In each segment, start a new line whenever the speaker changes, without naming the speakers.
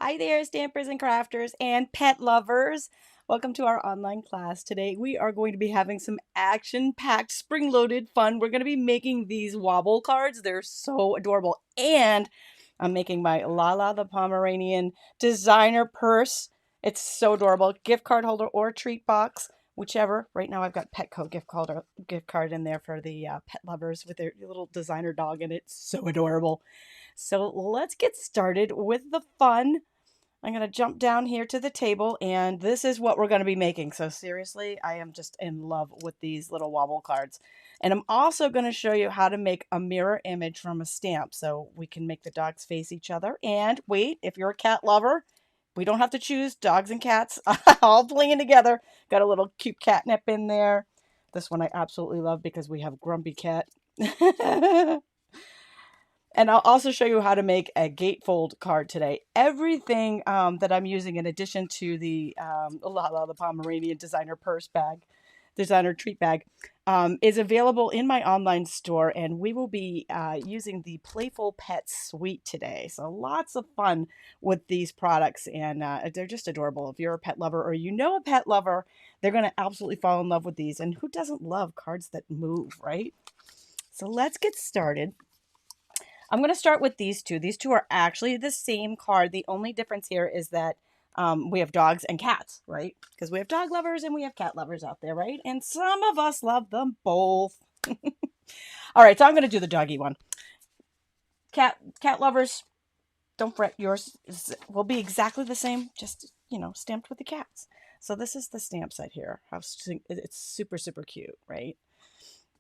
Hi there, stampers and crafters and pet lovers. Welcome to our online class. Today we are going to be having some action-packed, spring-loaded fun. We're going to be making these Wobble cards. They're so adorable. And I'm making my Lala the Pomeranian designer purse. It's so adorable. Gift card holder or treat box, whichever. Right now I've got Petco gift card in there for the pet lovers with their little designer dog in it. So adorable. So let's get started with the fun. I'm going to jump down here to the table, and this is what we're going to be making. So seriously, I am just in love with these little Wobble cards. And I'm also going to show you how to make a mirror image from a stamp. So we can make the dogs face each other. And wait, if you're a cat lover, we don't have to choose dogs and cats all playing together. Got a little cute catnip in there. This one I absolutely love because we have Grumpy Cat. And I'll also show you how to make a gatefold card today. Everything that I'm using in addition to the Lala the Pomeranian designer purse bag, designer treat bag, is available in my online store. And we will be using the Playful Pet Suite today. So lots of fun with these products. And they're just adorable. If you're a pet lover or you know a pet lover, they're going to absolutely fall in love with these. And who doesn't love cards that move, right? So let's get started. I'm going to start with these two. These two are actually the same card. The only difference here is that we have dogs and cats, right? Because we have dog lovers and we have cat lovers out there, right? And some of us love them both. All right, so I'm going to do the doggy one. Cat lovers, don't fret. Yours will be exactly the same, just, stamped with the cats. So this is the stamp set here. It's super, super cute, right?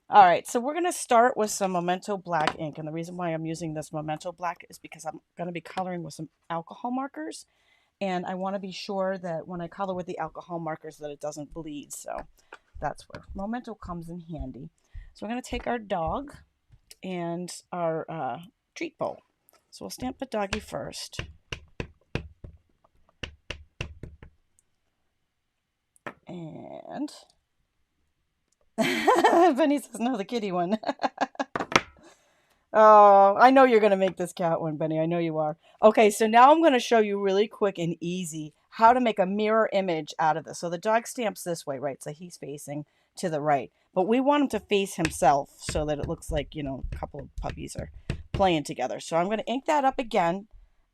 All right, so we're going to start with some Memento Black ink. And the reason why I'm using this Memento Black is because I'm going to be coloring with some alcohol markers. And I want to be sure that when I color with the alcohol markers that it doesn't bleed. So that's where Memento comes in handy. So we're going to take our dog and our treat bowl. So we'll stamp the doggy first. And... Benny says, no, the kitty one. Oh, I know you're going to make this cat one, Benny. I know you are. Okay, so now I'm going to show you really quick and easy how to make a mirror image out of this. So the dog stamps this way, right? So he's facing to the right. But we want him to face himself so that it looks like, a couple of puppies are playing together. So I'm going to ink that up again.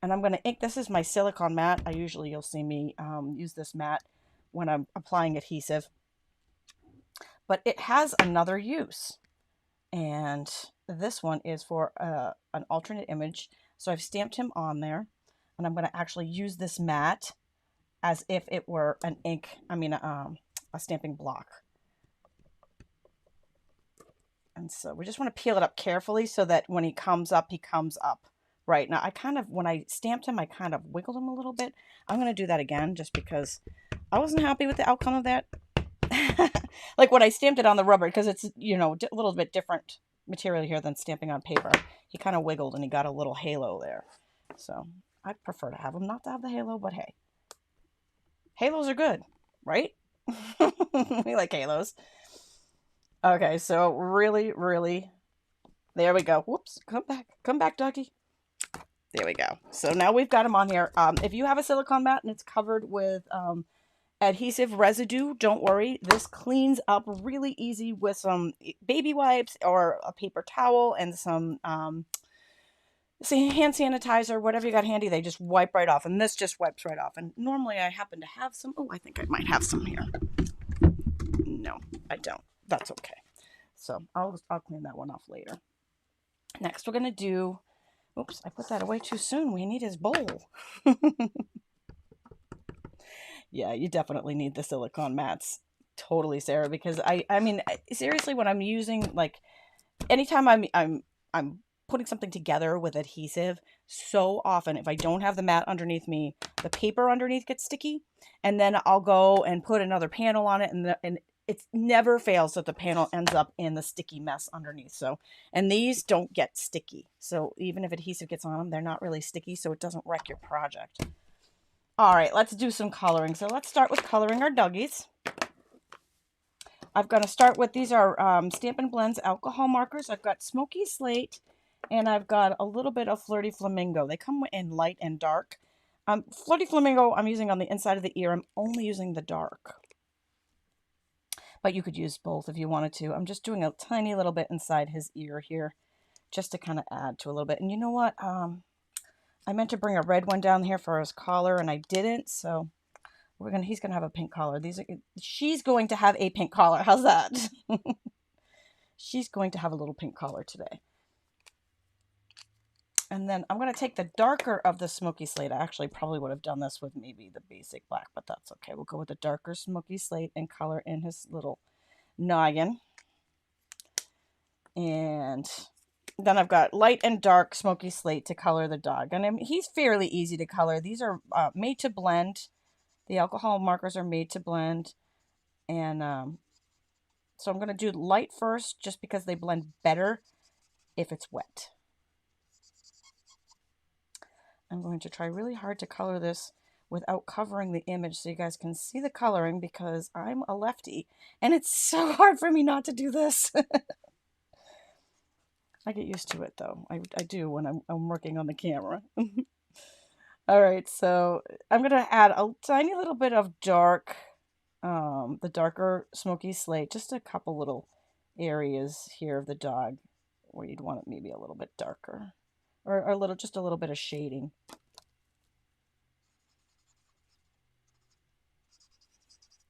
And I'm going to ink, this is my silicone mat. You'll see me use this mat when I'm applying adhesive. But it has another use. And this one is for an alternate image. So I've stamped him on there. And I'm going to actually use this mat as if it were an a stamping block. And so we just want to peel it up carefully so that when he comes up right. Now, when I stamped him, I kind of wiggled him a little bit. I'm going to do that again just because I wasn't happy with the outcome of that. Like when I stamped it on the rubber, because it's, a little bit different material here than stamping on paper. He kind of wiggled and he got a little halo there. So I prefer to have him not to have the halo, but hey, halos are good, right? We like halos. Okay, so really, there we go. Whoops, come back, doggy. There we go. So now we've got him on here. If you have a silicone mat and it's covered with adhesive residue, don't worry. This cleans up really easy with some baby wipes or a paper towel and some hand sanitizer, whatever you got handy. They just wipe right off, and this just wipes right off. And normally I happen to have some. Oh, I think I might have some here. No, I don't. That's okay. So I'll clean that one off later. Next, we're gonna do. Oops, I put that away too soon. We need his bowl. Yeah, you definitely need the silicone mats. Totally, Sarah, because I mean, seriously, when I'm using, like, anytime I'm putting something together with adhesive, so often if I don't have the mat underneath me, the paper underneath gets sticky, and then I'll go and put another panel on it, and it never fails that the panel ends up in the sticky mess underneath. So, and these don't get sticky. So even if adhesive gets on them, they're not really sticky, so it doesn't wreck your project. All right, let's do some coloring. So let's start with coloring our doggies. I'm going to start with, these are Stampin' Blends alcohol markers. I've got Smoky Slate, and I've got a little bit of Flirty Flamingo. They come in light and dark. Floaty Flamingo I'm using on the inside of the ear. I'm only using the dark. But you could use both if you wanted to. I'm just doing a tiny little bit inside his ear here, just to kind of add to a little bit. And you know what? I meant to bring a red one down here for his collar, and I didn't. So he's gonna have a pink collar. She's going to have a pink collar. How's that? She's going to have a little pink collar today. And then I'm going to take the darker of the smoky slate. I actually probably would have done this with maybe the basic black, but that's okay. We'll go with the darker smoky slate and color in his little noggin. And then I've got light and dark smoky slate to color the dog. And he's fairly easy to color. These are made to blend. The alcohol markers are made to blend. And so I'm going to do light first just because they blend better if it's wet. I'm going to try really hard to color this without covering the image so you guys can see the coloring, because I'm a lefty and it's so hard for me not to do this. I get used to it though. I do when I'm working on the camera. All right, so I'm going to add a tiny little bit of dark, the darker smoky slate, just a couple little areas here of the dog where you'd want it maybe a little bit darker. Or just a little bit of shading.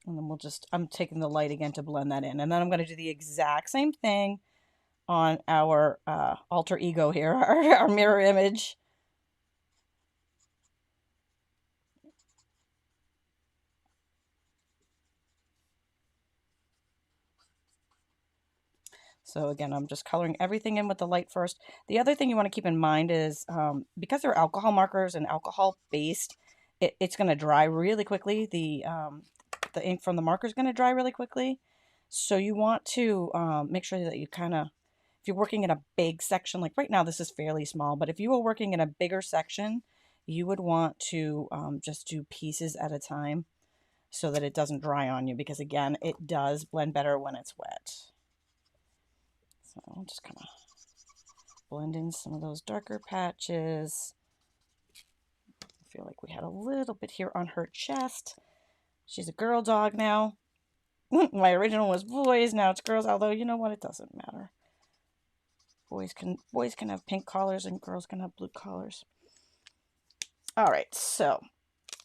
And then I'm taking the light again to blend that in. And then I'm going to do the exact same thing on our alter ego here, our mirror image. So again, I'm just coloring everything in with the light first. The other thing you want to keep in mind is because they're alcohol markers and alcohol based, it's going to dry really quickly. The ink from the marker is going to dry really quickly. So you want to make sure that you if you're working in a big section, like right now this is fairly small, but if you were working in a bigger section, you would want to just do pieces at a time so that it doesn't dry on you, because again, it does blend better when it's wet. So I'll just kind of blend in some of those darker patches. I feel like we had a little bit here on her chest. She's a girl dog now. My original was boys, now it's girls, although you know what, it doesn't matter. Boys can have pink collars and girls can have blue collars. All right, so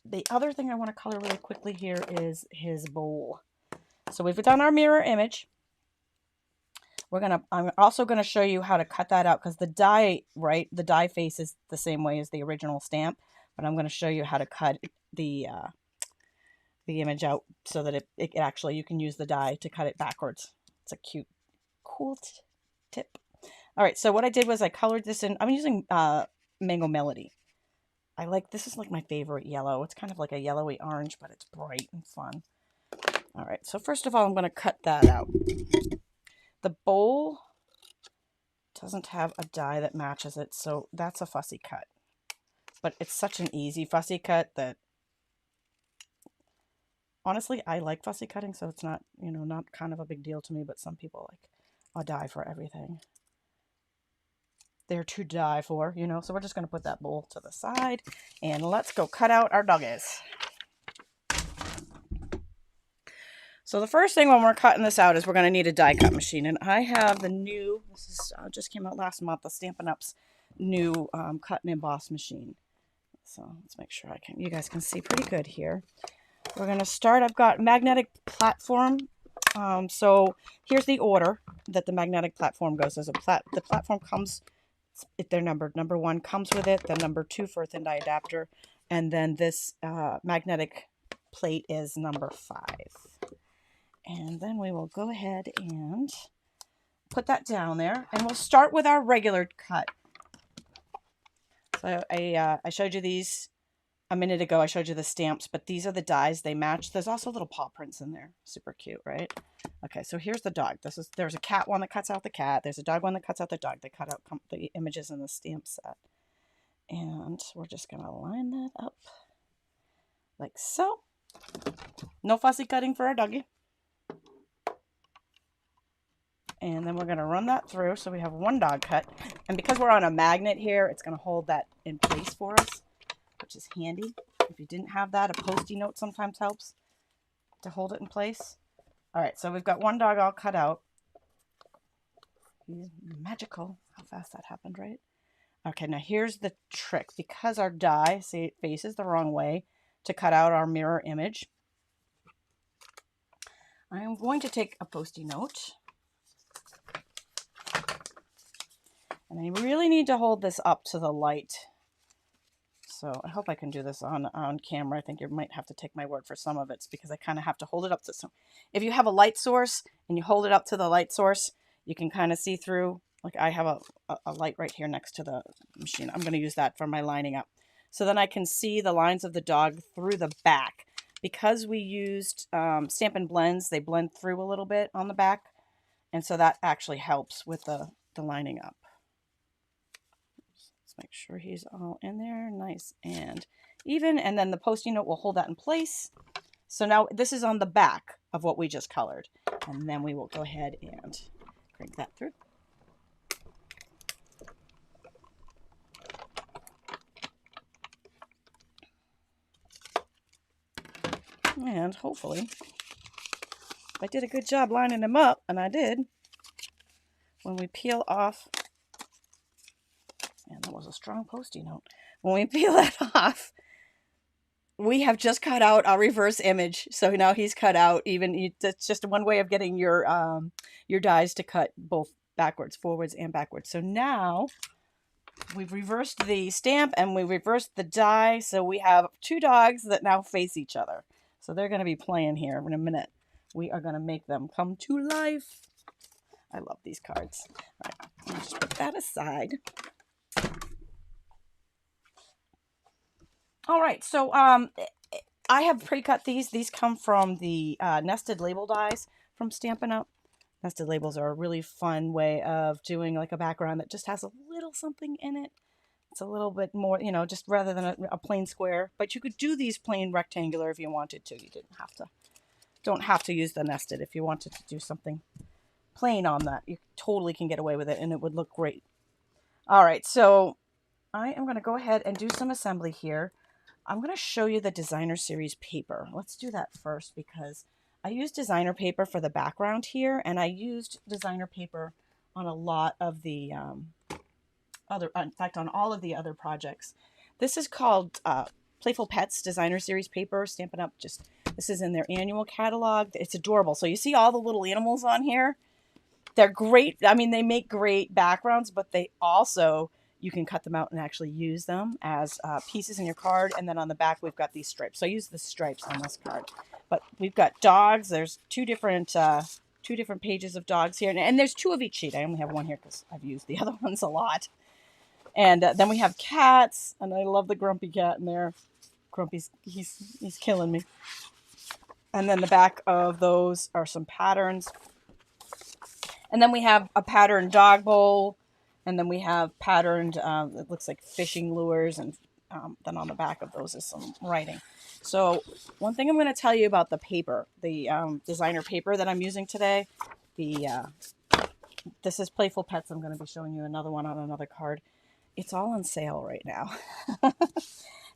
the other thing I want to color really quickly here is his bowl. So we've done our mirror image. I'm also gonna show you how to cut that out, because the die face is the same way as the original stamp, but I'm gonna show you how to cut the image out so that it actually, you can use the die to cut it backwards. It's a cute, cool tip. All right, so what I did was I colored this in. I'm using Mango Melody. This is like my favorite yellow. It's kind of like a yellowy orange, but it's bright and fun. All right, so first of all, I'm gonna cut that out. The bowl doesn't have a die that matches it, so that's a fussy cut. But it's such an easy fussy cut that, honestly, I like fussy cutting, so it's not, not kind of a big deal to me, but some people like a die for everything. They're to die for, so we're just going to put that bowl to the side, and let's go cut out our doggies. So the first thing when we're cutting this out is we're going to need a die cut machine. And I have the new, this is just came out last month, the Stampin' Up's new cut and emboss machine. So let's make sure you guys can see pretty good here. We're going to start, I've got magnetic platform. So here's the order that the magnetic platform goes. The platform comes, they're numbered. Number 1 comes with it, then number 2 for a thin die adapter, and then this magnetic plate is number 5. And then we will go ahead and put that down there. And we'll start with our regular cut. So I showed you these a minute ago. I showed you the stamps, but these are the dies. They match. There's also little paw prints in there. Super cute, right? Okay, so here's the dog. There's a cat one that cuts out the cat. There's a dog one that cuts out the dog. They cut out the images in the stamp set. And we're just going to line that up like so. No fussy cutting for our doggy. And then we're going to run that through so we have one dog cut. And because we're on a magnet here, it's going to hold that in place for us. which is handy. If you didn't have that, a Post-it note sometimes helps to hold it in place. All right, so we've got one dog all cut out. He's magical. How fast that happened, right? Okay, now here's the trick. Because our die, see, it faces the wrong way to cut out our mirror image, I am going to take a Post-it note. And I really need to hold this up to the light. So I hope I can do this on camera. I think you might have to take my word for some of it because I kind of have to hold it up to some. If you have a light source and you hold it up to the light source, you can kind of see through. Like I have a light right here next to the machine. I'm going to use that for my lining up. So then I can see the lines of the dog through the back. Because we used Stampin' blends, they blend through a little bit on the back. And so that actually helps with the lining up. Make sure he's all in there, nice and even, and then the Post-it note will hold that in place. So now this is on the back of what we just colored, and then we will go ahead and crank that through. And hopefully, if I did a good job lining them up, and I did, when we peel off, and that was a strong Post-it note. When we peel that off, we have just cut out our reverse image. So now he's cut out. That's just one way of getting your dies to cut both backwards, forwards, and backwards. So now we've reversed the stamp and we reversed the die. So we have two dogs that now face each other. So they're going to be playing here in a minute. We are going to make them come to life. I love these cards. All right, I'll just put that aside. All right, so I have pre-cut these. These come from the nested label dies from Stampin' Up. Nested labels are a really fun way of doing like a background that just has a little something in it. It's a little bit more, you know, just rather than a plain square. But you could do these plain rectangular if you wanted to. You don't have to use the nested if you wanted to do something plain on that. You totally can get away with it and it would look great. All right, so I am going to go ahead and do some assembly here. I'm going to show you the designer series paper. Let's do that first because I used designer paper for the background here, and I used designer paper on a lot of the in fact, on all of the other projects. This is called Playful Pets designer series paper. Stampin' Up. This is in their annual catalog. It's adorable. So you see all the little animals on here. They're great. I mean, they make great backgrounds, but they also, you can cut them out and actually use them as pieces in your card. And then on the back, we've got these stripes. So I use the stripes on this card. But we've got dogs. There's two different pages of dogs here. And there's two of each sheet. I only have one here because I've used the other ones a lot. And then we have cats. And I love the grumpy cat in there. Grumpy's, he's killing me. And then the back of those are some patterns. And then we have a patterned dog bowl. And then we have patterned, it looks like fishing lures. And then on the back of those is some writing. So one thing I'm going to tell you about the paper, the designer paper that I'm using today. This is Playful Pets. I'm going to be showing you another one on another card. It's all on sale right now.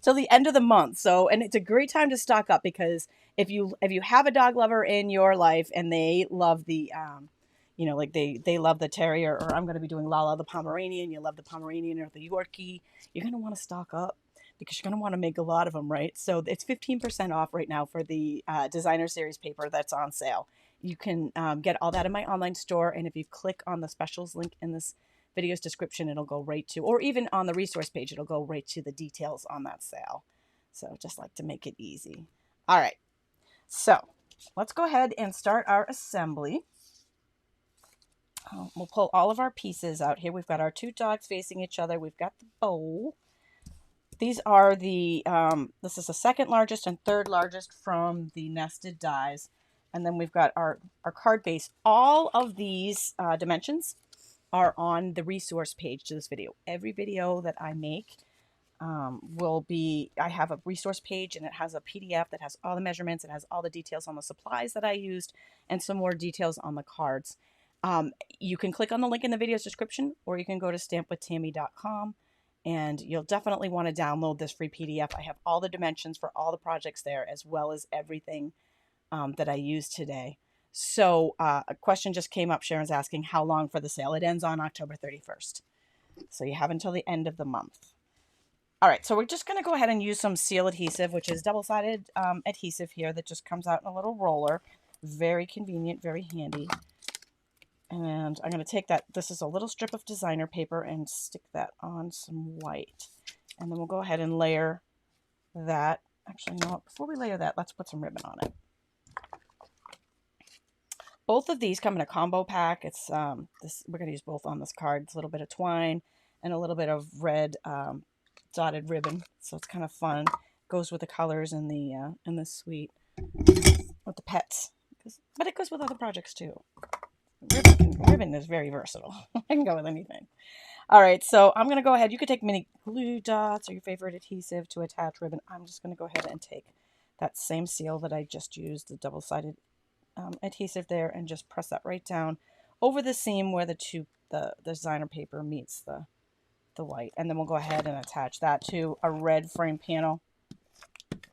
Till the end of the month. So, and it's a great time to stock up because if you have a dog lover in your life and they love the you know, like they love the terrier, or I'm going to be doing Lala the Pomeranian. You love the Pomeranian or the Yorkie. You're going to want to stock up because you're going to want to make a lot of them, right? So it's 15% off right now for the designer series paper that's on sale. You can get all that in my online store. And if you click on the specials link in this video's description, it'll go right to, or even on the resource page, it'll go right to the details on that sale. So just like to make it easy. All right. So let's go ahead and start our assembly. We'll pull all of our pieces out here. We've got our two dogs facing each other. We've got the bowl. These are the, this is the second largest and third largest from the nested dies. And then we've got our card base. All of these dimensions are on the resource page to this video. Every video that I make will be, I have a resource page and it has a PDF that has all the measurements. It has all the details on the supplies that I used and some more details on the cards. You can click on the link in the video's description, or you can go to stampwithtami.com And you'll definitely want to download this free PDF. I have all the dimensions for all the projects there, as well as everything that I used today. So a question just came up. Sharon's asking how long for the sale. It ends on October 31st. So you have until the end of the month. All right, so we're just going to go ahead and use some seal adhesive, which is double-sided adhesive here that just comes out in a little roller. Very convenient, very handy. And I'm going to take that, this is a little strip of designer paper, and stick that on some white. And then we'll go ahead and layer that. Actually, you know what? Before we layer that, let's put some ribbon on it. Both of these come in a combo pack. It's we're going to use both on this card. It's a little bit of twine and a little bit of red dotted ribbon, so it's kind of fun. Goes with the colors and the suite with the pets, but it goes with other projects too. Ribbon is very versatile. I can go with anything. All right, so I'm going to go ahead. You could take mini glue dots or your favorite adhesive to attach ribbon. I'm just going to go ahead and take that same seal that I just used, the double-sided adhesive there, and just press that right down over the seam where the designer paper meets the white. And then we'll go ahead and attach that to a red frame panel.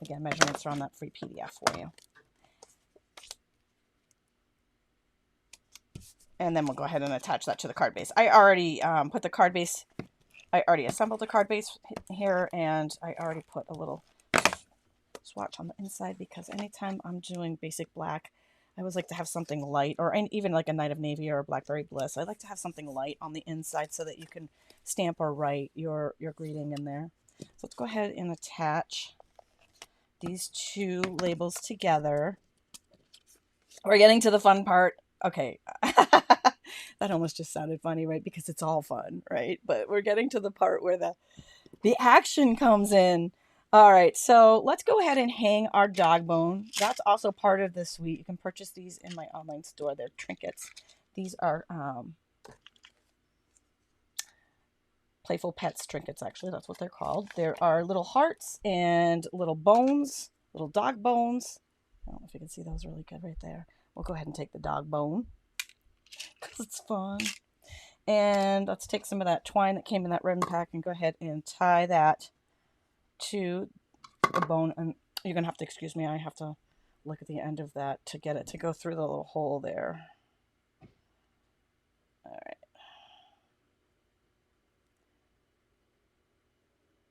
Again, measurements are on that free PDF for you. And then we'll go ahead and attach that to the card base. I already put the card base, I already assembled the card base here, and I already put a little swatch on the inside, because anytime I'm doing basic black, I always like to have something light, or even like a Night of Navy or a Blackberry Bliss. I like to have something light on the inside so that you can stamp or write your greeting in there. So let's go ahead and attach these two labels together. We're getting to the fun part. Okay. That almost just sounded funny, right? Because it's all fun, right? But we're getting to the part where the action comes in. All right, so let's go ahead and hang our dog bone. That's also part of the suite. You can purchase these in my online store. They're Trinkets. These are Playful Pets Trinkets, actually. That's what they're called. There are little hearts and little bones, little dog bones. I don't know if you can see those really good right there. We'll go ahead and take the dog bone because it's fun. And let's take some of that twine that came in that ribbon pack and go ahead and tie that to the bone. And you're going to have to excuse me. I have to look at the end of that to get it to go through the little hole there. All right.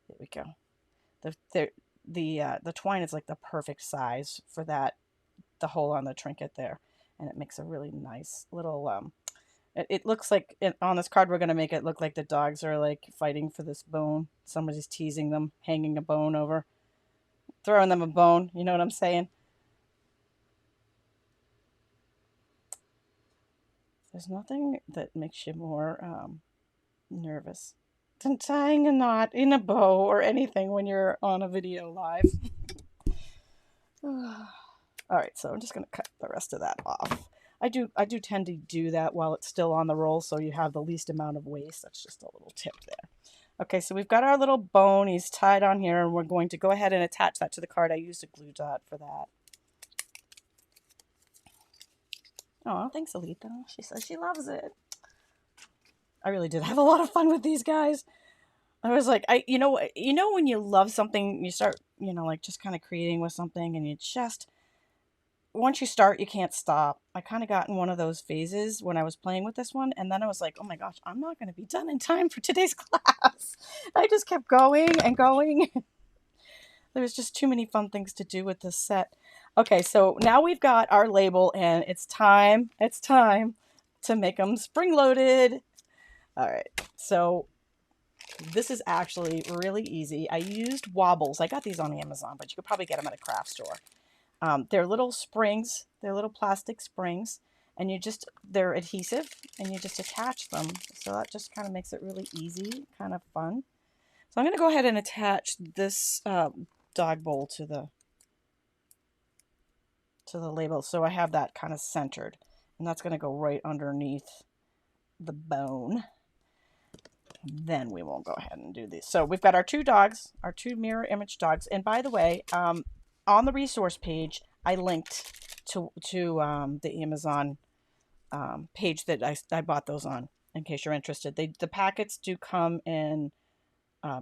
There we go. The twine is like the perfect size for that, the hole on the trinket there. And it makes a really nice little, it looks like, on this card we're going to make it look like the dogs are like fighting for this bone. Somebody's teasing them, hanging a bone over, throwing them a bone. You know what I'm saying? There's nothing that makes you more nervous than tying a knot in a bow or anything when you're on a video live. All right, so I'm just going to cut the rest of that off. I do tend to do that while it's still on the roll, so you have the least amount of waste. That's just a little tip there. Okay, so we've got our little bone. He's tied on here, and we're going to go ahead and attach that to the card. I used a glue dot for that. Oh, thanks, Alita. She says she loves it. I really did have a lot of fun with these guys. I was like, you know when you love something, you start, like just kind of creating with something, and you just, once you start, you can't stop. I kind of got in one of those phases when I was playing with this one, and then I was like, oh my gosh, I'm not going to be done in time for today's class. I just kept going and going. There was just too many fun things to do with this set. Okay, so now we've got our label, and it's time to make them spring-loaded. All right, so this is actually really easy. I used Wobbles. I got these on Amazon, but you could probably get them at a craft store. They're little springs. They're little plastic springs, and they're adhesive, and you just attach them. So that just kind of makes it really easy, kind of fun. So I'm going to go ahead and attach this dog bowl to the label, so I have that kind of centered, and that's going to go right underneath the bone. Then we will go ahead and do these. So we've got our two dogs, our two mirror image dogs. And by the way, on the resource page, I linked to the Amazon page that I bought those on, in case you're interested. The packets do come in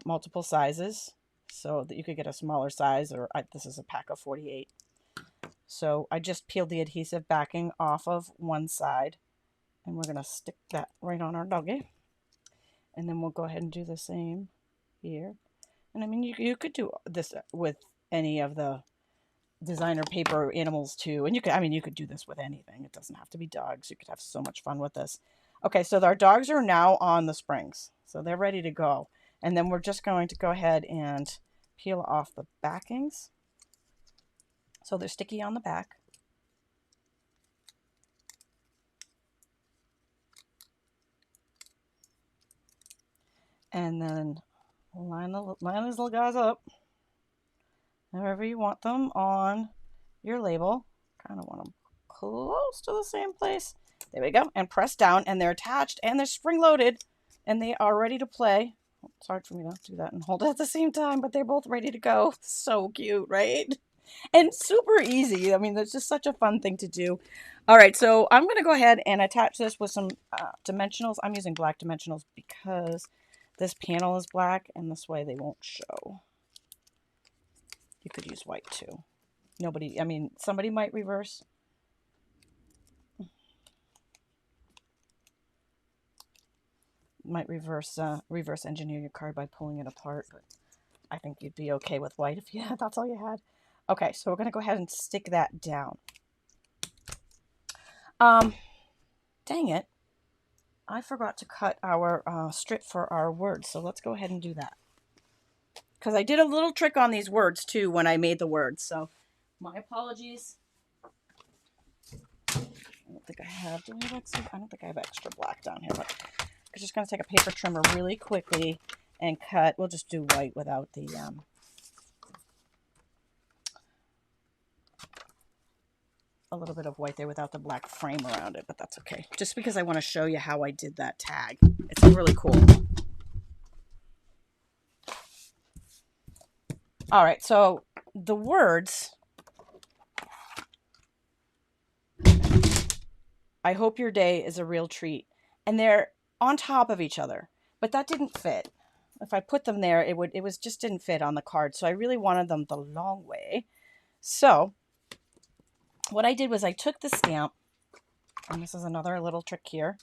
multiple sizes so that you could get a smaller size, or this is a pack of 48. So I just peeled the adhesive backing off of one side, and we're going to stick that right on our doggie. And then we'll go ahead and do the same here. And I mean, you could do this with any of the designer paper animals too. And you could do this with anything. It doesn't have to be dogs. You could have so much fun with this. Okay, so our dogs are now on the springs. So they're ready to go. And then we're just going to go ahead and peel off the backings. So they're sticky on the back. And then line these little guys up however you want them on your label. Kind of want them close to the same place. There we go. And press down, and they're attached, and they're spring loaded, and they are ready to play. It's hard for me to do that and hold it at the same time, but they're both ready to go. So cute, right? And super easy. I mean, that's just such a fun thing to do. All right, so I'm going to go ahead and attach this with some dimensionals. I'm using black dimensionals because this panel is black, and this way they won't show. You could use white too. Somebody might reverse. Reverse engineer your card by pulling it apart, but I think you'd be okay with white if that's all you had. Okay, so we're going to go ahead and stick that down. Dang it. I forgot to cut our strip for our words, so let's go ahead and do that. Because I did a little trick on these words too when I made the words, so my apologies. I don't think I have. Do I have extra? I don't think I have extra black down here, but I'm just going to take a paper trimmer really quickly and cut. We'll just do white without the a little bit of white there without the black frame around it, but that's okay. Just because I want to show you how I did that tag. It's really cool. All right, so the words, I hope your day is a real treat. And they're on top of each other, but that didn't fit. If I put them there, it just didn't fit on the card. So I really wanted them the long way. So what I did was I took the stamp, and this is another little trick here.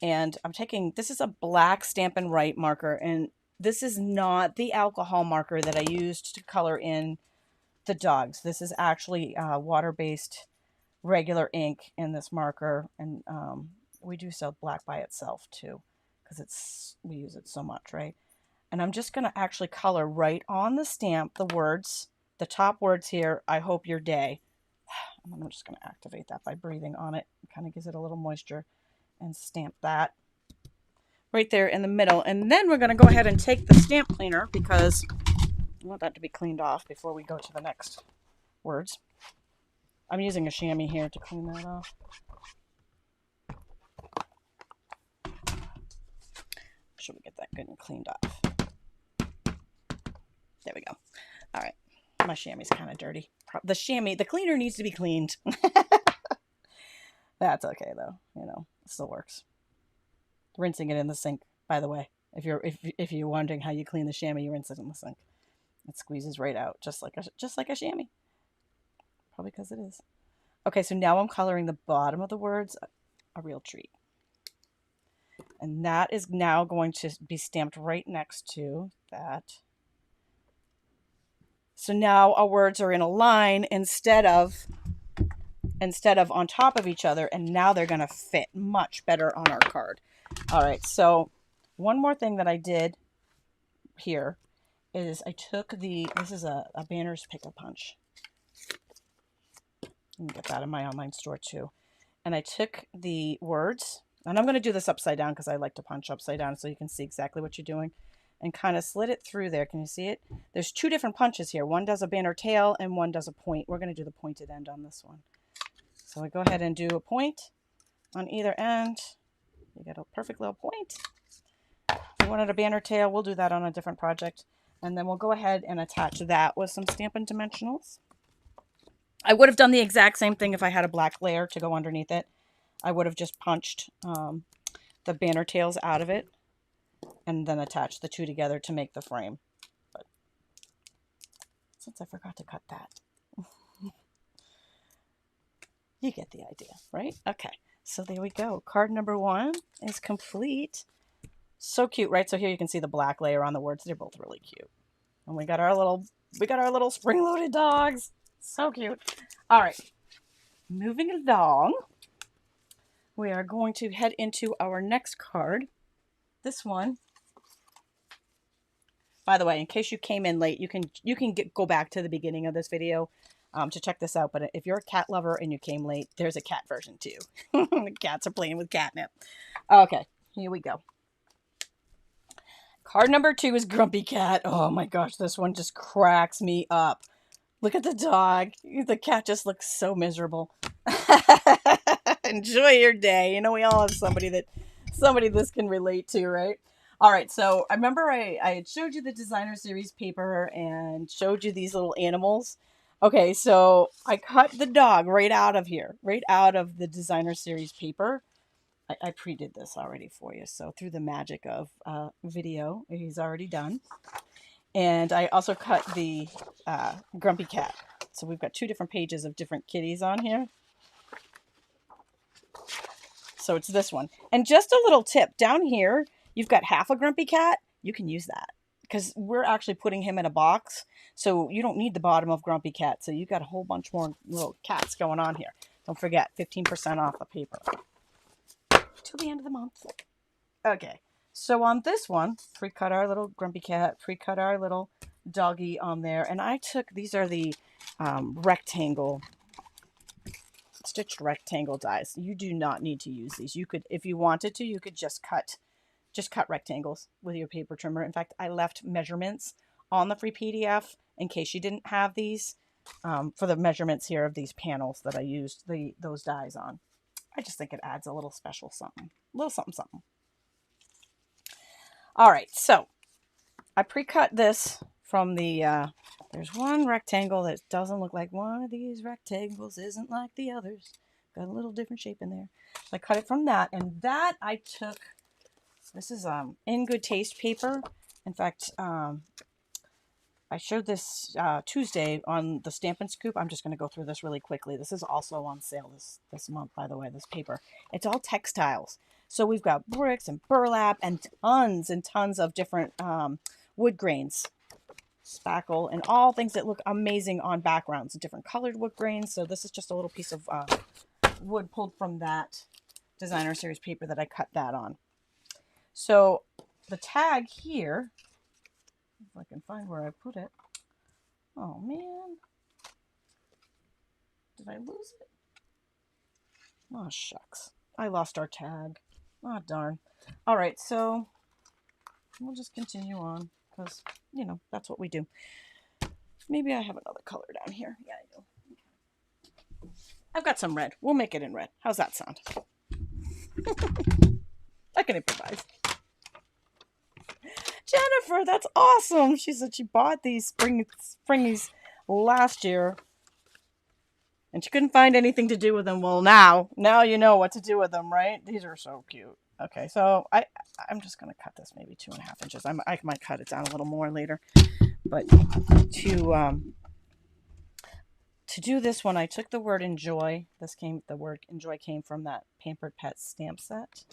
And this is a black Stampin' Write marker, and this is not the alcohol marker that I used to color in the dogs. This is actually water-based regular ink in this marker, and we do sell black by itself too, because we use it so much, right? And I'm just going to actually color right on the stamp the words, the top words here, I hope your day. I'm just going to activate that by breathing on it. It kind of gives it a little moisture, and stamp that right there in the middle. And then we're going to go ahead and take the stamp cleaner, because I want that to be cleaned off before we go to the next words. I'm using a chamois here to clean that off. Should we get that good and cleaned off? There we go. All right. My chamois is kind of dirty. The cleaner needs to be cleaned. That's okay though. It still works. Rinsing it in the sink, by the way. If you're wondering how you clean the chamois, you rinse it in the sink. It squeezes right out, just like a chamois. Probably because it is. Okay, so now I'm coloring the bottom of the words, a real treat. And that is now going to be stamped right next to that. So now our words are in a line instead of on top of each other, and now they're going to fit much better on our card. All right, so one more thing that I did here is I took this is a Banner's Pick a Punch. You can get that in my online store too. And I took the words, and I'm going to do this upside down because I like to punch upside down so you can see exactly what you're doing, and kind of slid it through there. Can you see it? There's two different punches here. One does a banner tail and one does a point. We're going to do the pointed end on this one. So I go ahead and do a point on either end. You get a perfect little point. If you wanted a banner tail, we'll do that on a different project. And then we'll go ahead and attach that with some Stampin' Dimensionals. I would have done the exact same thing if I had a black layer to go underneath it. I would have just punched the banner tails out of it. and then attach the two together to make the frame. But since I forgot to cut that, you get the idea, right? Okay, so there we go. Card number 1 is complete. So cute, right? So here you can see the black layer on the words. They're both really cute. And we got our little spring-loaded dogs. So cute. All right, moving along, we are going to head into our next card. This one, by the way, in case you came in late, you can go back to the beginning of this video to check this out. But if you're a cat lover and you came late, there's a cat version too. The cats are playing with catnip. Okay, here we go. Card number 2 is Grumpy Cat. Oh my gosh, this one just cracks me up. Look at the dog. The cat just looks so miserable. Enjoy your day. You know, we all have somebody this can relate to, right? All right, so I remember I had showed you the designer series paper and showed you these little animals. Okay, so I cut the dog right out of here, right out of the designer series paper. I pre-did this already for you, so through the magic of video, he's already done. And I also cut the Grumpy Cat. So we've got 2 different pages of different kitties on here. So it's this one. And just a little tip, down here, you've got half a Grumpy Cat. You can use that because we're actually putting him in a box. So you don't need the bottom of Grumpy Cat. So you've got a whole bunch more little cats going on here. Don't forget, 15% off the paper. Till the end of the month. Okay, so on this one, pre-cut our little Grumpy Cat, pre-cut our little doggie on there, and I took, these are the stitched rectangle dies. You do not need to use these. You could, if you wanted to, you could just cut rectangles with your paper trimmer. In fact, I left measurements on the free PDF in case you didn't have these for the measurements here of these panels that I used those dies on. I just think it adds a little special something. A little something, something. All right, so I pre-cut this from the, there's one rectangle that doesn't look like one of these rectangles isn't like the others. Got a little different shape in there. So I cut it from that, and that I took, this is In Good Taste paper. In fact, I showed this Tuesday on the Stampin' Scoop. I'm just going to go through this really quickly. This is also on sale this month, by the way, this paper. It's all textiles. So we've got bricks and burlap and tons of different wood grains, spackle, and all things that look amazing on backgrounds, different colored wood grains. So this is just a little piece of wood pulled from that designer series paper that I cut that on. So the tag here, if I can find where I put it. Oh man, did I lose it? Oh shucks, I lost our tag. Oh darn. All right, so we'll just continue on because, you know, that's what we do. Maybe I have another color down here. Yeah, I do. I've got some red. We'll make it in red. How's that sound? I can improvise. Jennifer, that's awesome. She said she bought these springies last year and she couldn't find anything to do with them. Well, now you know what to do with them, right? These are so cute. Okay, so I'm just going to cut this maybe 2.5 inches. I might cut it down a little more later. But to do this one, I took the word enjoy. The word enjoy came from that Pampered Pets stamp set.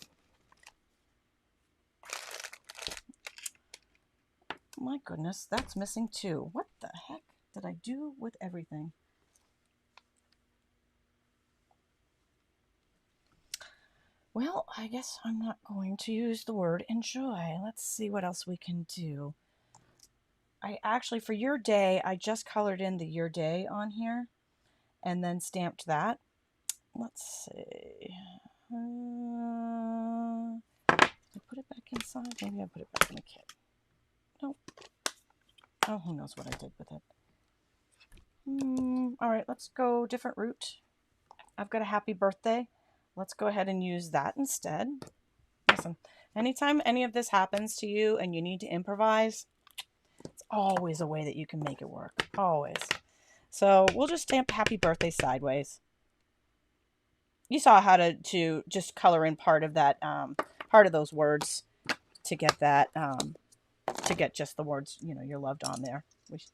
My goodness, that's missing too. What the heck did I do with everything? Well, I guess I'm not going to use the word enjoy. Let's see what else we can do. I actually, for your day, I just colored in the your day on here and then stamped that. Let's see. I put it back inside. Maybe I put it back in the kit. Nope. Oh, who knows what I did with it. All right, let's go different route. I've got a happy birthday. Let's go ahead and use that instead. Listen, anytime any of this happens to you and you need to improvise, it's always a way that you can make it work. Always. So we'll just stamp happy birthday sideways. You saw how to just color in part of that, part of those words to get that, to get just the words, you know, you're loved on there.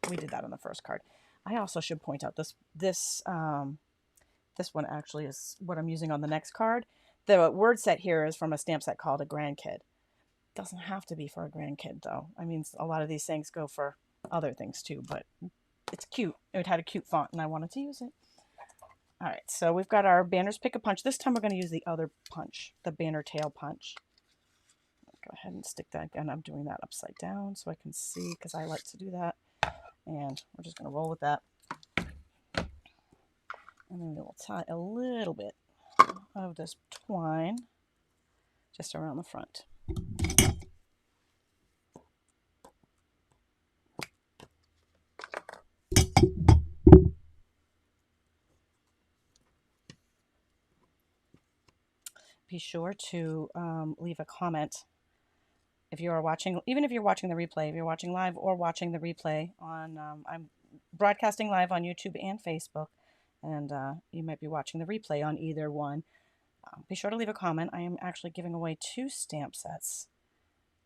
We did that on the first card. I also should point out this one actually is what I'm using on the next card. The word set here is from a stamp set called A Grandkid. Doesn't have to be for a grandkid though. I mean, a lot of these things go for other things too, but it's cute. It had a cute font and I wanted to use it. All right, so we've got our Banner's Pick a Punch. This time we're going to use the other punch, the banner tail punch. Go ahead and stick that again. I'm doing that upside down so I can see, because I like to do that. And we're just going to roll with that. And then we'll tie a little bit of this twine just around the front. Be sure to leave a comment if you are watching, even if you're watching the replay, if you're watching live or watching the replay on, I'm broadcasting live on YouTube and Facebook, and you might be watching the replay on either one. Be sure to leave a comment. I am actually giving away 2 stamp sets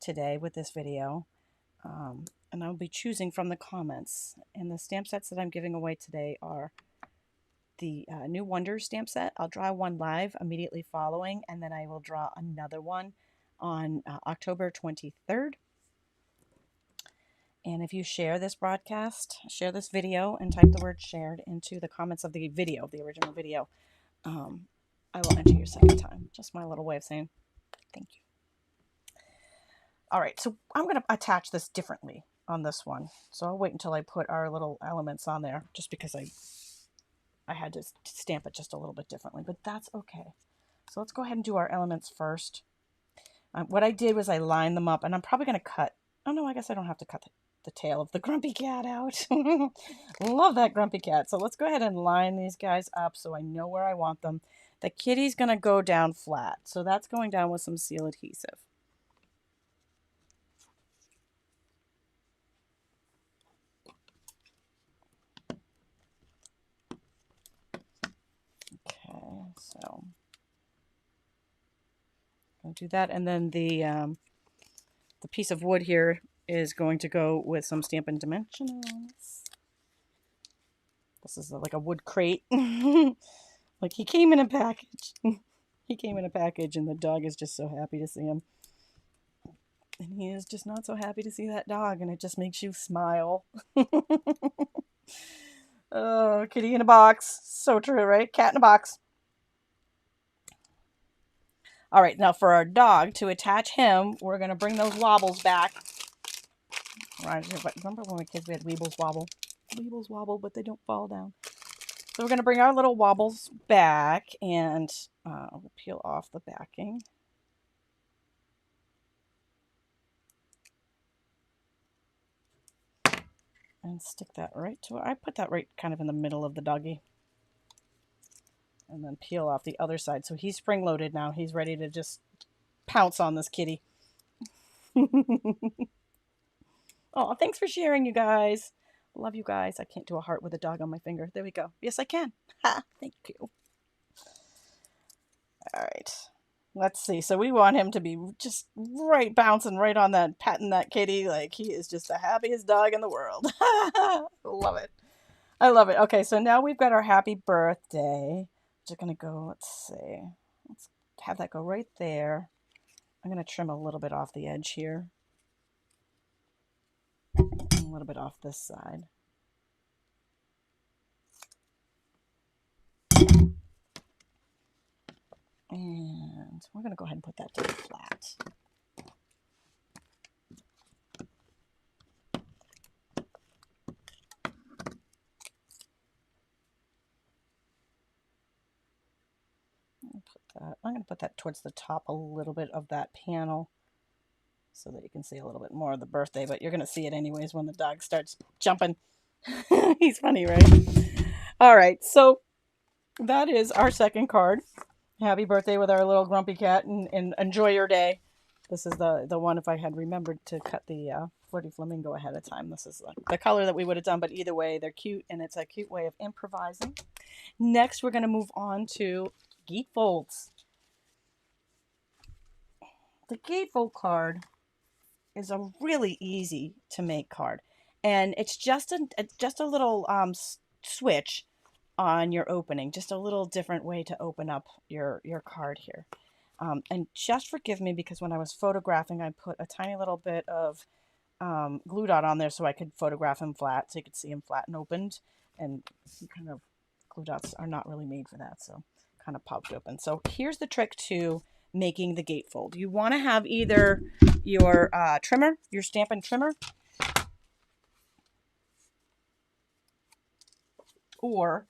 today with this video, and I'll be choosing from the comments. And the stamp sets that I'm giving away today are the New Wonder stamp set. I'll draw one live immediately following, and then I will draw another one on October 23rd. And if you share this broadcast, share this video, and type the word shared into the comments of the video, the original video, I will enter your second time. Just my little way of saying thank you. All right, so I'm going to attach this differently on this one. So I'll wait until I put our little elements on there, just because I had to stamp it just a little bit differently, but that's okay. So let's go ahead and do our elements first. What I did was I lined them up, and I'm probably going to cut. Oh no, I guess I don't have to cut the tail of the grumpy cat out. Love that grumpy cat. So let's go ahead and line these guys up so I know where I want them. The kitty's going to go down flat, so that's going down with some seal adhesive. Okay, so I'll do that, and then the piece of wood here is going to go with some Stampin' Dimensionals. This is like a wood crate. Like he came in a package. He came in a package, and the dog is just so happy to see him. And he is just not so happy to see that dog, and it just makes you smile. Oh, kitty in a box. So true, right? Cat in a box. All right, now for our dog, to attach him, we're going to bring those wobbles back. Right, remember when we kids we had Weebles Wobble? Weebles Wobble, but they don't fall down. So we're going to bring our little wobbles back, and we'll peel off the backing. And stick that right to it. I put that right kind of in the middle of the doggie. And then peel off the other side. So he's spring-loaded now. He's ready to just pounce on this kitty. Oh, thanks for sharing, you guys. Love you guys. I can't do a heart with a dog on my finger. There we go. Yes, I can. Ha! Thank you. All right. Let's see. So we want him to be just right bouncing right on that, patting that kitty. Like he is just the happiest dog in the world. Love it. I love it. Okay, so now we've got our happy birthday. Just going to go, let's see. Let's have that go right there. I'm going to trim a little bit off the edge here. A little bit off this side. And we're going to go ahead and put that down flat. I'm going to put that towards the top a little bit of that panel so that you can see a little bit more of the birthday, but you're going to see it anyways when the dog starts jumping. He's funny, right? All right, so that is our second card. Happy birthday with our little grumpy cat, and enjoy your day. This is the one, if I had remembered to cut the Flirty Flamingo ahead of time. This is the color that we would have done, but either way, they're cute, and it's a cute way of improvising. Next, we're going to move on to Gatefolds. The Gatefold card is a really easy to make card, and it's just a little switch on your opening, just a little different way to open up your card here. And just forgive me because when I was photographing, I put a tiny little bit of glue dot on there so I could photograph him flat, so you could see him flat and opened. And kind of glue dots are not really made for that, so kind of popped open. So here's the trick to making the gatefold. You want to have either your trimmer, your Stampin' trimmer, or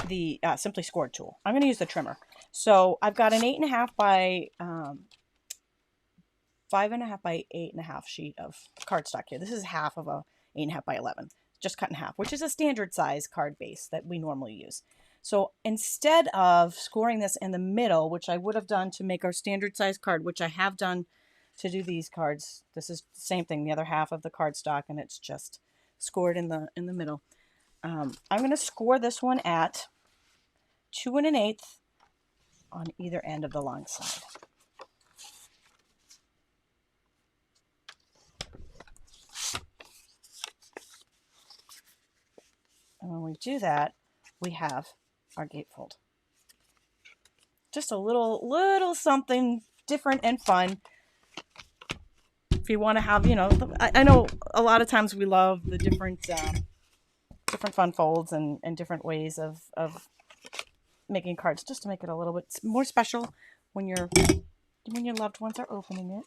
the Simply Scored tool. I'm going to use the trimmer. So I've got an 8.5 by 5.5 by 8.5 sheet of cardstock here. This is half of a 8.5 by 11, just cut in half, which is a standard size card base that we normally use. So instead of scoring this in the middle, which I would have done to make our standard size card, which I have done to do these cards, this is the same thing, the other half of the cardstock, and it's just scored in the middle. I'm going to score this one at 2 1/8 on either end of the long side. And when we do that, we have our gatefold. Just a little something different and fun. If you want to have, you know, I know a lot of times we love the different fun folds and different ways of making cards, just to make it a little bit more special when your loved ones are opening it.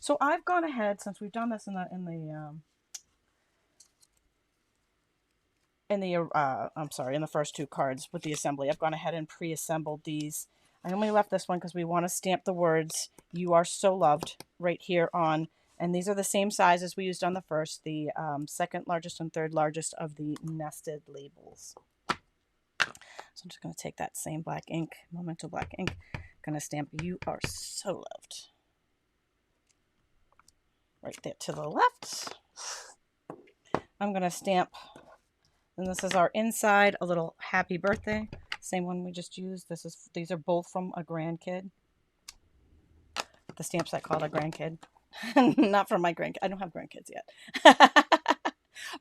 So I've gone ahead, since we've done this in the first two cards with the assembly, I've gone ahead and pre-assembled these. I only left this one because we want to stamp the words "You Are So Loved" right here on, and these are the same size as we used on the first, the second largest and third largest of the nested labels. So I'm just going to take that same black ink, Memento black ink, going to stamp "You Are So Loved" right there to the left. I'm going to stamp, and this is our inside, a little happy birthday, same one we just used. These are both from a grandkid. The stamp set called a grandkid. Not from my grandkid. I don't have grandkids yet.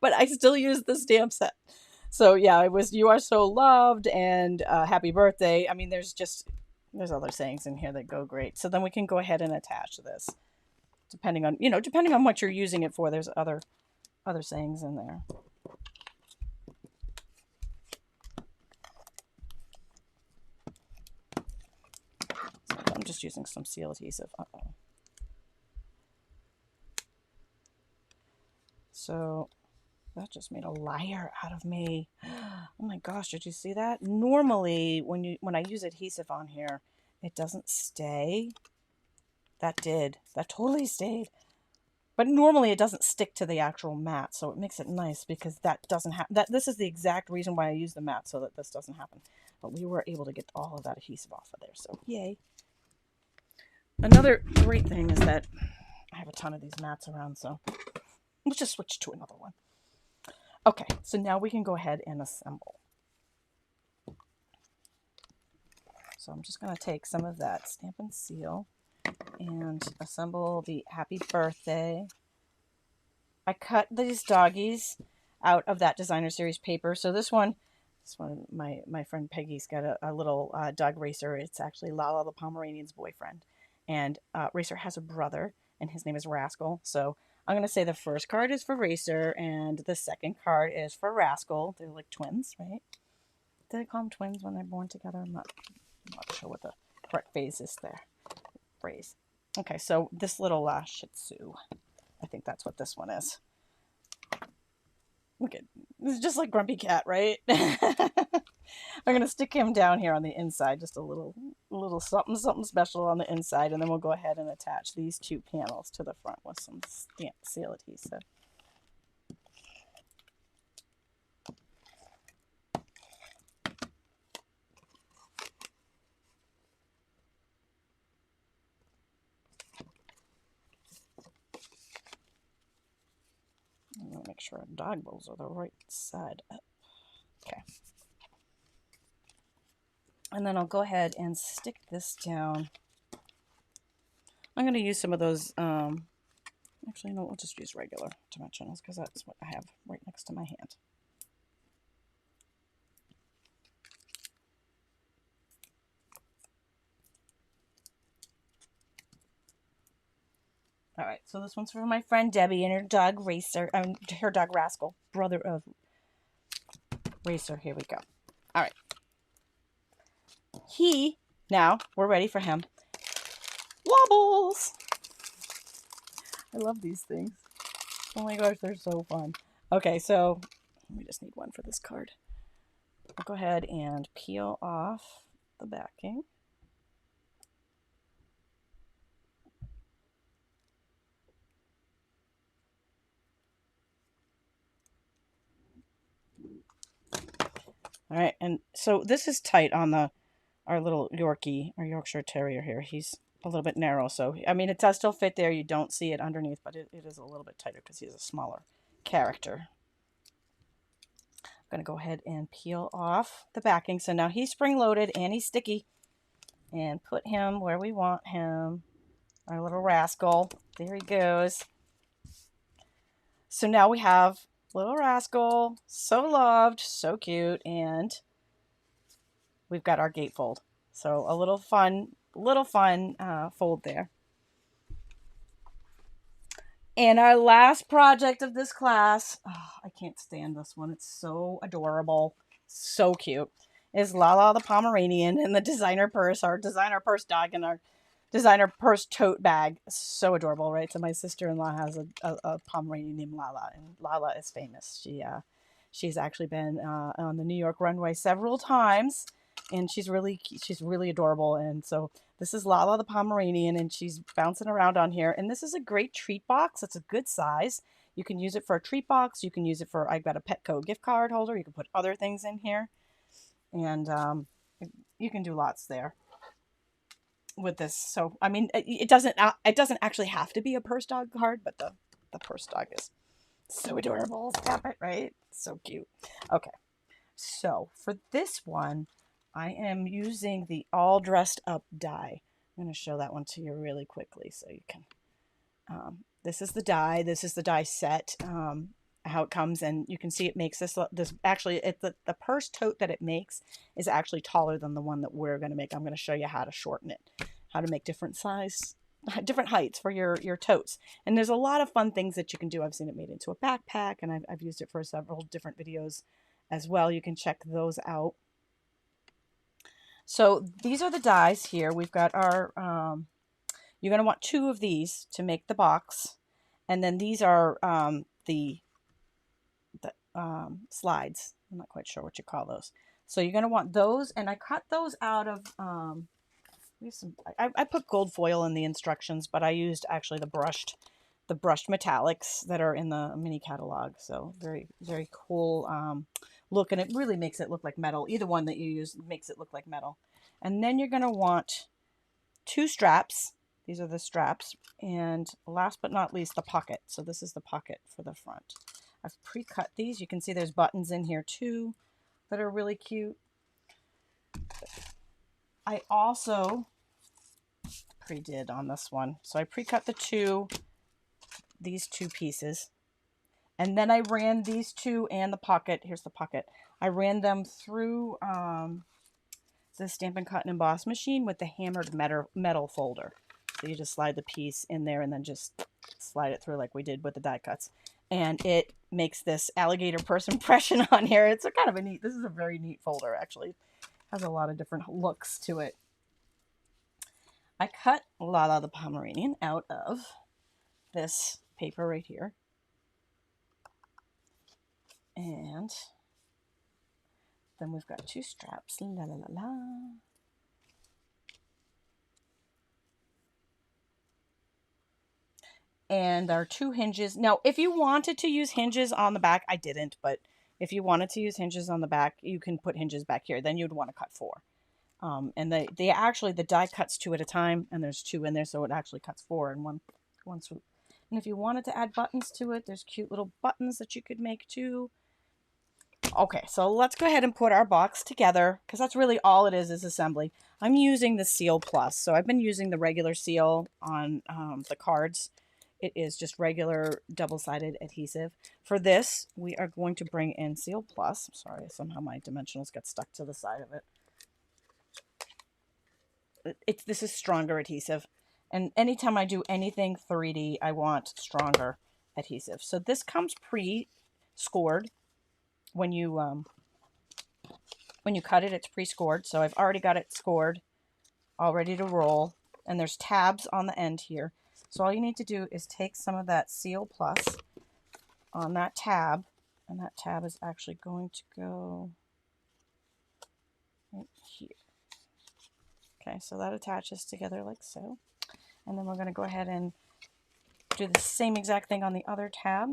But I still use the stamp set. So yeah, it was "You Are So Loved" and happy birthday. I mean, there's other sayings in here that go great. So then we can go ahead and attach this. Depending on what you're using it for, there's other sayings in there. So I'm just using some seal adhesive. So that just made a liar out of me. Oh my gosh, did you see that? Normally, when I use adhesive on here, it doesn't stay. That did. That totally stayed. But normally it doesn't stick to the actual mat, so it makes it nice because that doesn't happen. This is the exact reason why I use the mat, so that this doesn't happen. But we were able to get all of that adhesive off of there, so yay. Another great thing is that I have a ton of these mats around, so let's just switch to another one. Okay, so now we can go ahead and assemble. So I'm just going to take some of that Stampin' Seal and assemble the happy birthday. I cut these doggies out of that designer series paper. So this one, my friend Peggy's got a little dog Racer. It's actually Lala the Pomeranian's boyfriend. And Racer has a brother, and his name is Rascal. So I'm going to say the first card is for Racer, and the second card is for Rascal. They're like twins, right? Do they call them twins when they're born together? I'm not sure what the correct phrase is there. Okay, so this little Shih Tzu, I think that's what this one is. Look at, this is just like Grumpy Cat, right? I'm going to stick him down here on the inside, just a little something special on the inside, and then we'll go ahead and attach these two panels to the front with some stamp seal adhesive. I'm going to make sure our dog bowls are the right side up. Okay. And then I'll go ahead and stick this down. I'm going to use some of those, actually, no, we'll just use regular dimensionals because that's what I have right next to my hand. All right, so this one's for my friend Debbie and her dog Racer, her dog Rascal, brother of Racer. Here we go. All right. Now we're ready for him. Wobbles! I love these things. Oh my gosh, they're so fun. Okay, so we just need one for this card. I'll go ahead and peel off the backing. All right, and so this is tight on our little Yorkie, our Yorkshire Terrier here. He's a little bit narrow, so I mean it does still fit there. You don't see it underneath, but it is a little bit tighter because he's a smaller character. I'm going to go ahead and peel off the backing. So now he's spring-loaded and he's sticky. And put him where we want him. Our little rascal. There he goes. So now we have little rascal. So loved. So cute. And we've got our gatefold. So a little fun fold there. And our last project of this class, oh, I can't stand this one. It's so adorable. So cute. Is Lala the Pomeranian and the designer purse, our designer purse dog and our designer purse tote bag. So adorable, right? So my sister-in-law has a Pomeranian named Lala, and Lala is famous. She's actually been on the New York runway several times, and she's really adorable. And so this is Lala the Pomeranian, and she's bouncing around on here. And this is a great treat box. It's a good size. You can use it for a treat box. You can use it for, I've got a Petco gift card holder. You can put other things in here. And you can do lots there with this. So, I mean, it doesn't actually have to be a purse dog card, but the purse dog is so adorable. Stop it, right? So cute. Okay. So for this one, I am using the all dressed up die. I'm going to show that one to you really quickly so you can, this is the die. This is the die set, how it comes, and you can see it makes this actually, the purse tote that it makes is actually taller than the one that we're going to make. I'm going to show you how to shorten it, how to make different heights for your totes. And there's a lot of fun things that you can do. I've seen it made into a backpack, and I've used it for several different videos as well. You can check those out. So these are the dies here. We've got our, you're going to want 2 of these to make the box. And then these are the slides. I'm not quite sure what you call those. So you're going to want those. And I cut those out of, I put gold foil in the instructions, but I used actually the brushed metallics that are in the mini catalog. So very, very cool look, and it really makes it look like metal. Either one that you use makes it look like metal. And then you're going to want 2 straps. These are the straps. And last but not least, the pocket. So this is the pocket for the front. I've pre-cut these. You can see there's buttons in here too that are really cute. I also pre-did on this one. So I pre-cut these two pieces. And then I ran these 2 and the pocket. Here's the pocket. I ran them through the Stampin' Cut and Emboss machine with the hammered metal folder. So you just slide the piece in there and then just slide it through like we did with the die cuts. And it makes this alligator purse impression on here. It's a kind of a neat, this is a very neat folder actually. It has a lot of different looks to it. I cut Lala the Pomeranian out of this paper right here. And then we've got 2 straps. La la la la. And our 2 hinges. Now, if you wanted to use hinges on the back, I didn't, but if you wanted to use hinges on the back, you can put hinges back here. Then you'd want to cut 4. And they actually, the die cuts 2 at a time, and there's 2 in there, so it actually cuts 4 in one swoop. And if you wanted to add buttons to it, there's cute little buttons that you could make too. Okay, so let's go ahead and put our box together because that's really all it is assembly. I'm using the Seal Plus. So I've been using the regular seal on the cards. It is just regular double-sided adhesive. For this, we are going to bring in Seal Plus. I'm sorry, somehow my dimensionals got stuck to the side of it. This is stronger adhesive. And anytime I do anything 3D, I want stronger adhesive. So this comes pre-scored. When you cut it, it's pre-scored. So I've already got it scored, all ready to roll. And there's tabs on the end here. So all you need to do is take some of that Seal Plus on that tab. And that tab is actually going to go right here. Okay, so that attaches together like so. And then we're going to go ahead and do the same exact thing on the other tab.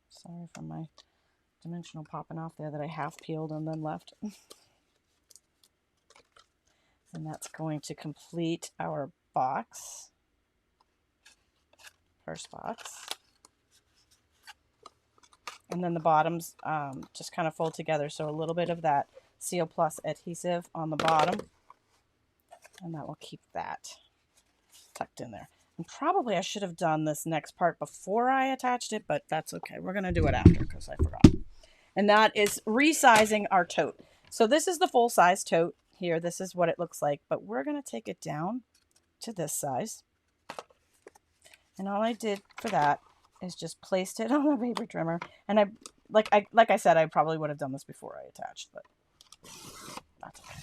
Sorry for my dimensional popping off there that I half peeled and then left. And that's going to complete our box, first box. And then the bottoms just kind of fold together. So a little bit of that Seal Plus adhesive on the bottom. And that will keep that tucked in there. And probably I should have done this next part before I attached it, but that's okay. We're going to do it after because I forgot. And that is resizing our tote. So this is the full-size tote here. This is what it looks like, but we're going to take it down to this size. And all I did for that is just placed it on the paper trimmer. And like I said, I probably would have done this before I attached, but that's okay.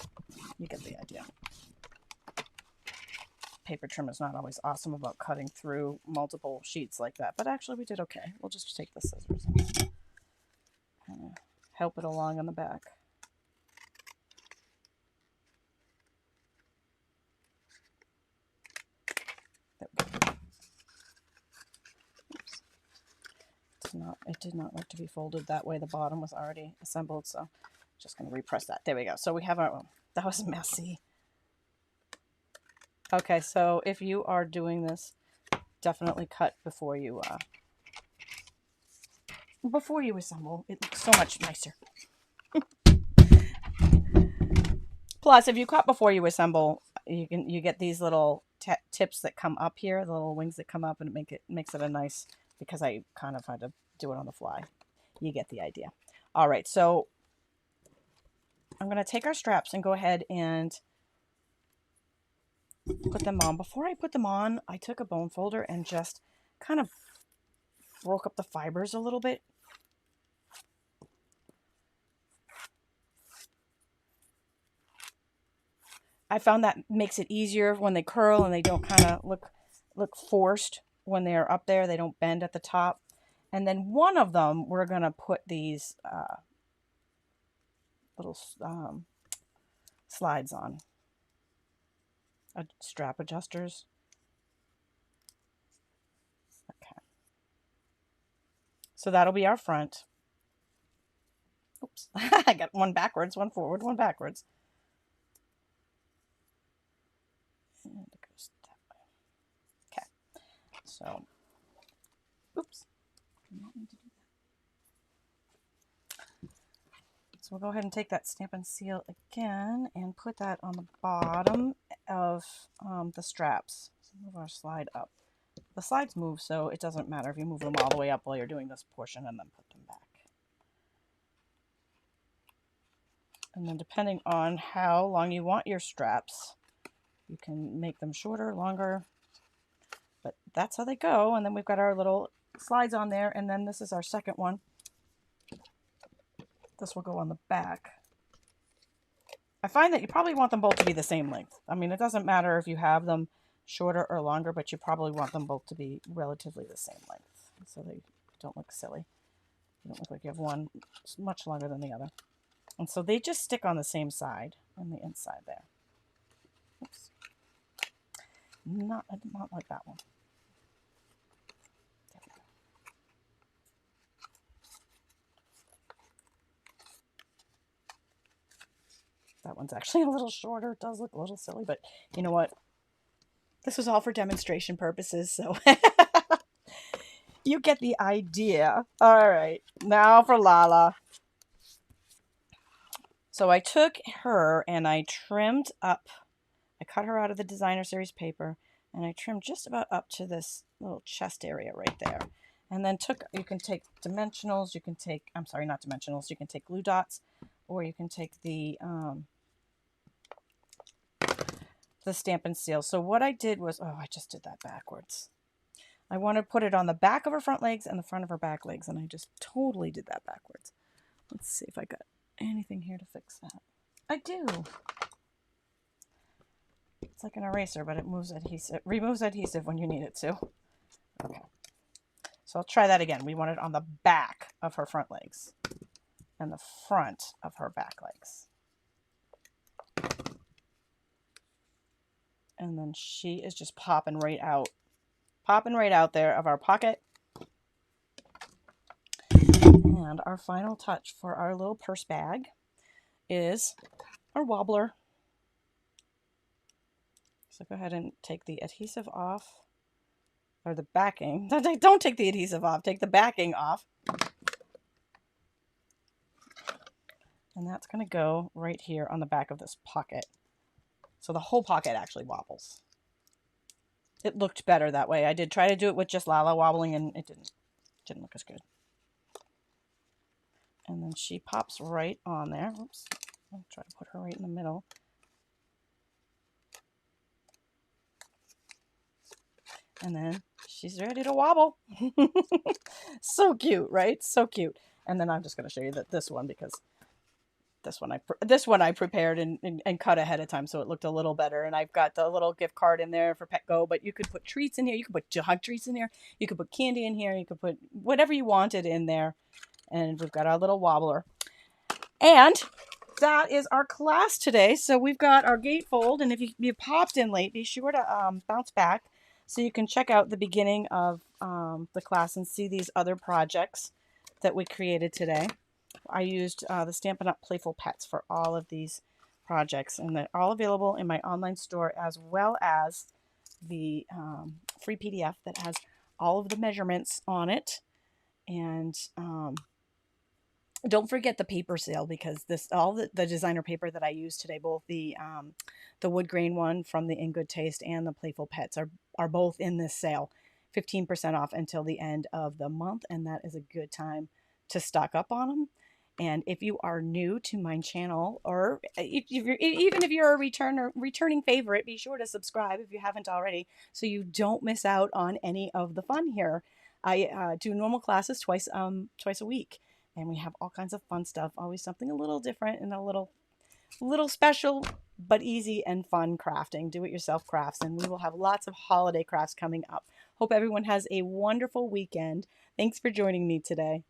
You get the idea. Paper trimmer is not always awesome about cutting through multiple sheets like that, but actually we did okay. We'll just take the scissors and kind of help it along on the back. There we go. Oops. It did not like to be folded that way. The bottom was already assembled, so just going to repress that. There we go. So we have our, that was messy. Okay, so if you are doing this, definitely cut before you assemble. It looks so much nicer. Plus, if you cut before you assemble, you get these little tips that come up here, the little wings that come up, and it makes it a nice, because I kind of had to do it on the fly. You get the idea. All right, so I'm going to take our straps and go ahead and put them on. Before I put them on, I took a bone folder and just kind of broke up the fibers a little bit. I found that makes it easier when they curl and they don't kind of look forced when they're up there. They don't bend at the top. And then one of them, we're going to put these little slides on. Strap adjusters. Okay. So that'll be our front. Oops. I got one backwards, one forward, one backwards. And it goes that way. Okay. So, oops. Did not need to do that. So we'll go ahead and take that Stampin' seal again and put that on the bottom of the straps. So move our slide up. The slides move, so it doesn't matter if you move them all the way up while you're doing this portion and then put them back. And then depending on how long you want your straps, you can make them shorter, longer, but that's how they go. And then we've got our little slides on there, and then this is our second one. This will go on the back. I find that you probably want them both to be the same length. I mean, it doesn't matter if you have them shorter or longer, but you probably want them both to be relatively the same length so they don't look silly. You don't look like you have one much longer than the other. And so they just stick on the same side, on the inside there. Oops. I did not like that one. There we go. That one's actually a little shorter. It does look a little silly, but you know what? This was all for demonstration purposes, so You get the idea. All right, now for Lala. So I took her and I trimmed up. I cut her out of the designer series paper and I trimmed just about up to this little chest area right there. And then you can take dimensionals, you can take, I'm sorry, not dimensionals, you can take glue dots, or you can take the Stampin' seal. So what I did was, oh, I just did that backwards. I want to put it on the back of her front legs and the front of her back legs, and I just totally did that backwards. Let's see if I got anything here to fix that. I do. It's like an eraser, but it removes adhesive when you need it to. Okay. So I'll try that again. We want it on the back of her front legs and the front of her back legs. And then she is just popping right out there of our pocket. And our final touch for our little purse bag is our wobbler. So go ahead and take the adhesive off, or the backing. Don't take the adhesive off, take the backing off. And that's going to go right here on the back of this pocket. So the whole pocket actually wobbles. It looked better that way. I did try to do it with just Lala wobbling and it didn't look as good. And then she pops right on there. Oops. I'll try to put her right in the middle. And then she's ready to wobble. So cute, right? So cute. And then I'm just going to show you this one because this one I prepared and cut ahead of time, so it looked a little better. And I've got the little gift card in there for Petco, but you could put treats in here. You could put dog treats in here. You could put candy in here. You could put whatever you wanted in there. And we've got our little wobbler. And that is our class today. So we've got our gatefold, and if you popped in late, be sure to bounce back so you can check out the beginning of the class and see these other projects that we created today. I used the Stampin' Up! Playful Pets for all of these projects, and they're all available in my online store, as well as the free PDF that has all of the measurements on it. And don't forget the paper sale, because all the designer paper that I used today, both the wood grain one from the In Good Taste and the Playful Pets are both in this sale, 15% off until the end of the month, and that is a good time to stock up on them. And if you are new to my channel, or even if you're a returning favorite, be sure to subscribe if you haven't already, so you don't miss out on any of the fun here. I do normal classes twice a week, and we have all kinds of fun stuff. Always something a little different and a little special, but easy and fun crafting. Do-it-yourself crafts, and we will have lots of holiday crafts coming up. Hope everyone has a wonderful weekend. Thanks for joining me today.